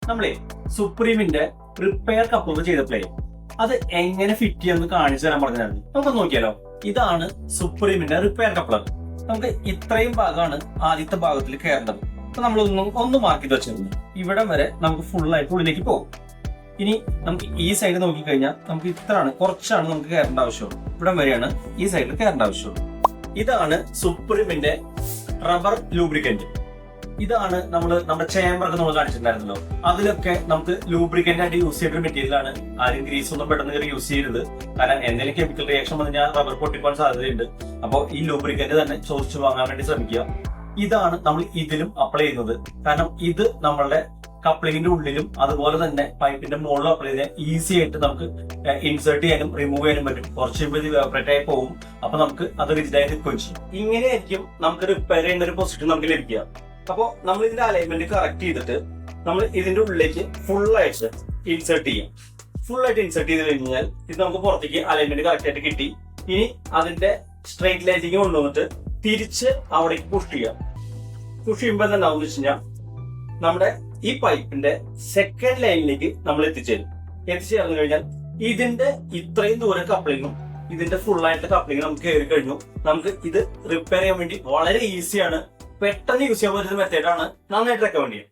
നമ്മളെ സുപ്രീമിന്റെ repair coupler ചെയ്തപ്പോഴേ അത് എങ്ങനെ ഫിറ്റ് ചെയ്യാന്ന് കാണിച്ചു തരാൻ പറഞ്ഞായിരുന്നു. നമുക്ക് നോക്കിയാലോ. ഇതാണ് സുപ്രീമിന്റെ റിപ്പയർ കപ്ലർ. നമുക്ക് ഇത്രയും ഭാഗമാണ് ആദ്യത്തെ ഭാഗത്തിൽ കയറേണ്ടത്. അപ്പൊ നമ്മൾ ഒന്ന് മാർക്ക് ചെയ്ത് വെച്ചിരുന്നു. ഇവിടം വരെ നമുക്ക് ഫുൾ ആയിട്ട് ഉള്ളിലേക്ക് പോകും. ഇനി നമുക്ക് ഈ സൈഡ് നോക്കിക്കഴിഞ്ഞാൽ നമുക്ക് ഇത്രയാണ്, കുറച്ചാണ് നമുക്ക് കയറേണ്ട ആവശ്യമുള്ളൂ. ഇവിടം വരെയാണ് ഈ സൈഡിൽ കയറേണ്ട ആവശ്യമുള്ളൂ. ഇതാണ് സുപ്രീമിന്റെ റബ്ബർ ലൂബ്രിക്കന്റ്. ഇതാണ് നമ്മുടെ ചേമ്പറൊക്കെ നമ്മൾ കാണിച്ചിട്ടുണ്ടായിരുന്നല്ലോ. അതിലൊക്കെ നമുക്ക് ലൂബ്രിക്കന്റ് ആയിട്ട് യൂസ് ചെയ്ത മെറ്റീരിയൽ ആണ്. ആരും ഗ്രീസ് ഒന്നും പെട്ടെന്ന് യൂസ് ചെയ്യരുത്. കാരണം എന്തെങ്കിലും കെമിക്കൽ റിയാക്ഷൻ വന്നാൽ റബ്ബർ പൊട്ടിപ്പോകാൻ സാധ്യതയുണ്ട്. അപ്പോൾ ഈ ലൂബ്രിക്കന്റ് തന്നെ ചോദിച്ചു വാങ്ങാൻ വേണ്ടി ശ്രമിക്കുക. ഇതാണ് നമ്മൾ ഇതിലും അപ്ലൈ ചെയ്യുന്നത്. കാരണം ഇത് നമ്മളുടെ കപ്ലിങ്ങിന്റെ ഉള്ളിലും അതുപോലെ തന്നെ പൈപ്പിന്റെ മുകളിലും അപ്ലൈ ചെയ്താൽ ഈസി ആയിട്ട് നമുക്ക് ഇൻസേർട്ട് ചെയ്യാനും റിമൂവ് ചെയ്യാനും പറ്റും. കുറച്ച് കഴിയുമ്പോൾ ഇത് വേപ്പറേറ്റ് ആയി പോകും. അപ്പൊ നമുക്ക് അത് റിജിഡായി നിൽക്കുകയും ചെയ്യും. ഇങ്ങനെയായിരിക്കും നമുക്ക് റിപ്പയർ ചെയ്യുന്ന ഒരു പൊസിഷൻ നമുക്ക് ലഭിക്കുക. അപ്പോൾ നമ്മൾ ഇതിന്റെ അലൈൻമെന്റ് കറക്റ്റ് ചെയ്തിട്ട് നമ്മൾ ഇതിന്റെ ഉള്ളിലേക്ക് ഫുൾ ആയിട്ട് ഇൻസേർട്ട് ചെയ്യും. ഫുൾ ആയിട്ട് ഇൻസേർട്ട് ചെയ്ത് കഴിഞ്ഞാൽ ഇത് നമുക്ക് പുറത്തേക്ക് അലൈൻമെന്റ് കറക്റ്റ് ആയിട്ട് കിട്ടി. ഇനി അതിന്റെ സ്ട്രെയിറ്റ് ലൈനിലേക്ക് കൊണ്ടുവന്നിട്ട് തിരിച്ച് അവിടേക്ക് പുഷ് ചെയ്യാം. പുഷ് ചെയ്യുമ്പോൾ എന്താണെന്ന് വെച്ച് കഴിഞ്ഞാൽ നമ്മുടെ ഈ പൈപ്പിന്റെ സെക്കൻഡ് ലൈനിലേക്ക് നമ്മൾ എത്തിച്ചേർന്നു കഴിഞ്ഞാൽ ഇതിന്റെ ഇത്രയും ദൂരം കപ്ലിങ്ങും ഇതിന്റെ ഫുൾ ആയിട്ട് കപ്ലിംഗ് നമുക്ക് കയറി കഴിഞ്ഞു. നമുക്ക് ഇത് റിപ്പയർ ചെയ്യാൻ വേണ്ടി വളരെ ഈസിയാണ്. പെട്ടെന്ന് യൂസ് ചെയ്യാൻ പറ്റുന്ന മെത്തേഡാണ്. നന്നായിട്ട് റെക്കമെൻഡ് ചെയ്യും.